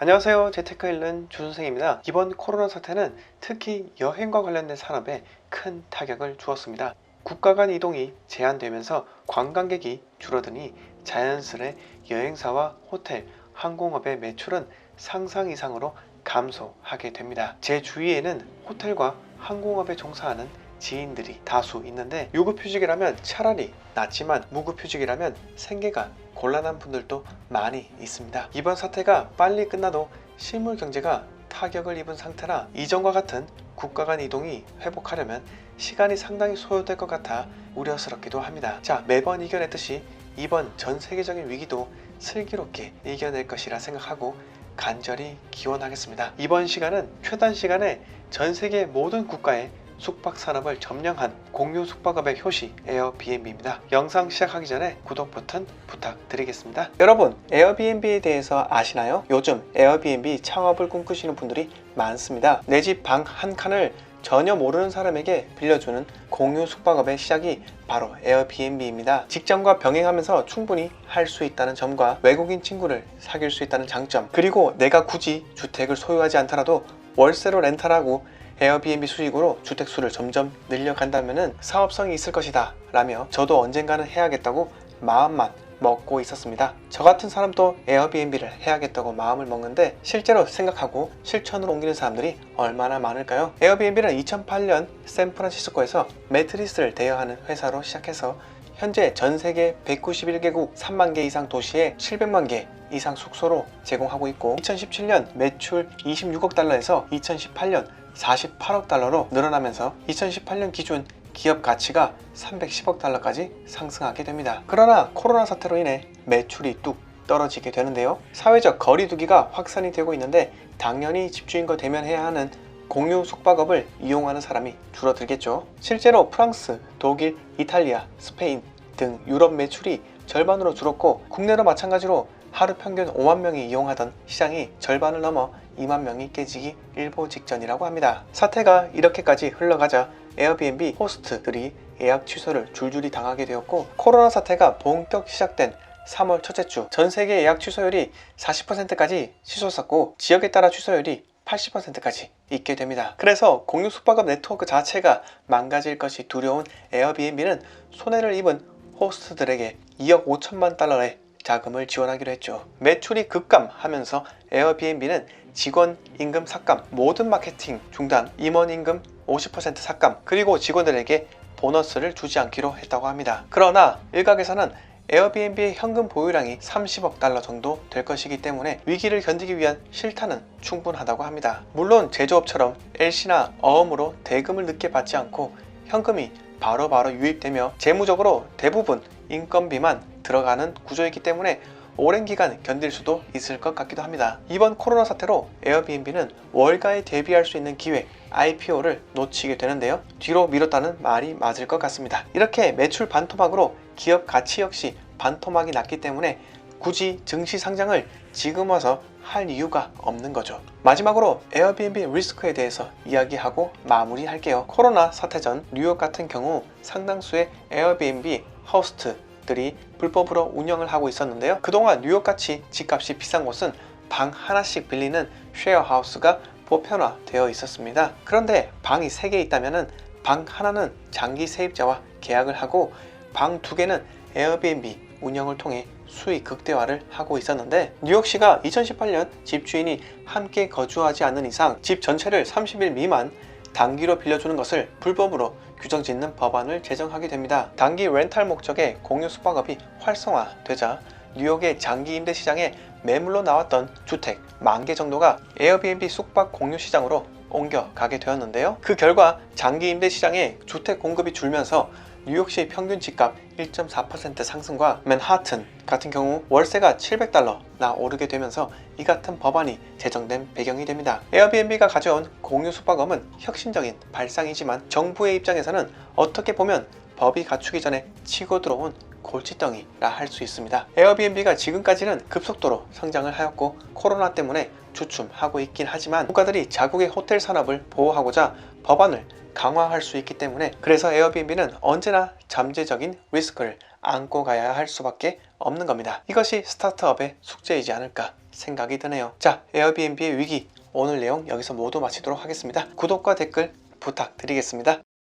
안녕하세요. 재테크 읽는 주선생입니다. 이번 코로나 사태는 특히 여행과 관련된 산업에 큰 타격을 주었습니다. 국가 간 이동이 제한되면서 관광객이 줄어드니 자연스레 여행사와 호텔, 항공업의 매출은 상상 이상으로 감소하게 됩니다. 제 주위에는 호텔과 항공업에 종사하는 지인들이 다수 있는데 유급휴직이라면 차라리 낫지만 무급휴직이라면 생계가 곤란한 분들도 많이 있습니다. 이번 사태가 빨리 끝나도 실물 경제가 타격을 입은 상태라 이전과 같은 국가 간 이동이 회복하려면 시간이 상당히 소요될 것 같아 우려스럽기도 합니다. 자, 매번 이겨냈듯이 이번 전 세계적인 위기도 슬기롭게 이겨낼 것이라 생각하고 간절히 기원하겠습니다. 이번 시간은 최단 시간에 전 세계 모든 국가의 숙박 산업을 점령한 공유 숙박업의 효시 에어비앤비입니다. 영상 시작하기 전에 구독 버튼 부탁드리겠습니다. 여러분, 에어비앤비에 대해서 아시나요? 요즘 에어비앤비 창업을 꿈꾸시는 분들이 많습니다. 내 집 방 한 칸을 전혀 모르는 사람에게 빌려주는 공유 숙박업의 시작이 바로 에어비앤비입니다. 직장과 병행하면서 충분히 할 수 있다는 점과 외국인 친구를 사귈 수 있다는 장점, 그리고 내가 굳이 주택을 소유하지 않더라도 월세로 렌탈하고 에어비앤비 수익으로 주택수를 점점 늘려간다면 사업성이 있을 것이다 라며 저도 언젠가는 해야겠다고 마음만 먹고 있었습니다. 저 같은 사람도 에어비앤비를 해야겠다고 마음을 먹는데 실제로 생각하고 실천으로 옮기는 사람들이 얼마나 많을까요? 에어비앤비는 2008년 샌프란시스코에서 매트리스를 대여하는 회사로 시작해서 현재 전세계 191개국 3만 개 이상 도시에 700만 개 이상 숙소로 제공하고 있고 2017년 매출 26억 달러에서 2018년 48억 달러로 늘어나면서 2018년 기준 기업 가치가 310억 달러까지 상승하게 됩니다. 그러나 코로나 사태로 인해 매출이 뚝 떨어지게 되는데요. 사회적 거리두기가 확산이 되고 있는데 당연히 집주인과 대면해야 하는 공유 숙박업을 이용하는 사람이 줄어들겠죠. 실제로 프랑스, 독일, 이탈리아, 스페인 등 유럽 매출이 절반으로 줄었고 국내도 마찬가지로 하루 평균 5만 명이 이용하던 시장이 절반을 넘어 2만 명이 깨지기 일보 직전이라고 합니다. 사태가 이렇게까지 흘러가자 에어비앤비 호스트들이 예약 취소를 줄줄이 당하게 되었고 코로나 사태가 본격 시작된 3월 첫째 주 전 세계 예약 취소율이 40%까지 치솟았고 지역에 따라 취소율이 80%까지 있게 됩니다. 그래서 공유 숙박업 네트워크 자체가 망가질 것이 두려운 에어비앤비는 손해를 입은 호스트들에게 2억 5천만 달러의 자금을 지원하기로 했죠. 매출이 급감하면서 에어비앤비는 직원 임금 삭감, 모든 마케팅 중단, 임원 임금 50% 삭감, 그리고 직원들에게 보너스를 주지 않기로 했다고 합니다. 그러나 일각에서는 에어비앤비의 현금 보유량이 30억 달러 정도 될 것이기 때문에 위기를 견디기 위한 실탄은 충분하다고 합니다. 물론 제조업처럼 LC나 어음으로 대금을 늦게 받지 않고 현금이 바로바로 유입되며 재무적으로 대부분 인건비만 들어가는 구조이기 때문에 오랜 기간 견딜 수도 있을 것 같기도 합니다. 이번 코로나 사태로 에어비앤비는 월가에 대비할 수 있는 기회 IPO를 놓치게 되는데요. 뒤로 미뤘다는 말이 맞을 것 같습니다. 이렇게 매출 반토막으로 기업 가치 역시 반토막이 났기 때문에 굳이 증시 상장을 지금 와서 할 이유가 없는 거죠. 마지막으로 에어비앤비 리스크에 대해서 이야기하고 마무리할게요. 코로나 사태 전 뉴욕 같은 경우 상당수의 에어비앤비 호스트들이 불법으로 운영을 하고 있었는데요. 그동안 뉴욕같이 집값이 비싼 곳은 방 하나씩 빌리는 쉐어하우스가 보편화되어 있었습니다. 그런데 방이 3개 있다면 방 하나는 장기 세입자와 계약을 하고 방 2개는 에어비앤비 운영을 통해 수익 극대화를 하고 있었는데 뉴욕시가 2018년 집주인이 함께 거주하지 않는 이상 집 전체를 30일 미만 단기로 빌려주는 것을 불법으로 규정짓는 법안을 제정하게 됩니다. 단기 렌탈 목적의 공유 숙박업이 활성화되자 뉴욕의 장기 임대 시장에 매물로 나왔던 주택 10,000개 정도가 에어비앤비 숙박 공유 시장으로 옮겨가게 되었는데요. 그 결과 장기 임대 시장에 주택 공급이 줄면서 뉴욕시 평균 집값 1.4% 상승과 맨하튼 같은 경우 월세가 700달러나 오르게 되면서 이 같은 법안이 제정된 배경이 됩니다. 에어비앤비가 가져온 공유 숙박업은 혁신적인 발상이지만 정부의 입장에서는 어떻게 보면 법이 갖추기 전에 치고 들어온 골칫덩이라 할 수 있습니다. 에어비앤비가 지금까지는 급속도로 성장을 하였고 코로나 때문에 주춤하고 있긴 하지만 국가들이 자국의 호텔 산업을 보호하고자 법안을 강화할 수 있기 때문에 그래서 에어비앤비는 언제나 잠재적인 리스크를 안고 가야 할 수밖에 없는 겁니다. 이것이 스타트업의 숙제이지 않을까 생각이 드네요. 자, 에어비앤비의 위기 오늘 내용 여기서 모두 마치도록 하겠습니다. 구독과 댓글 부탁드리겠습니다.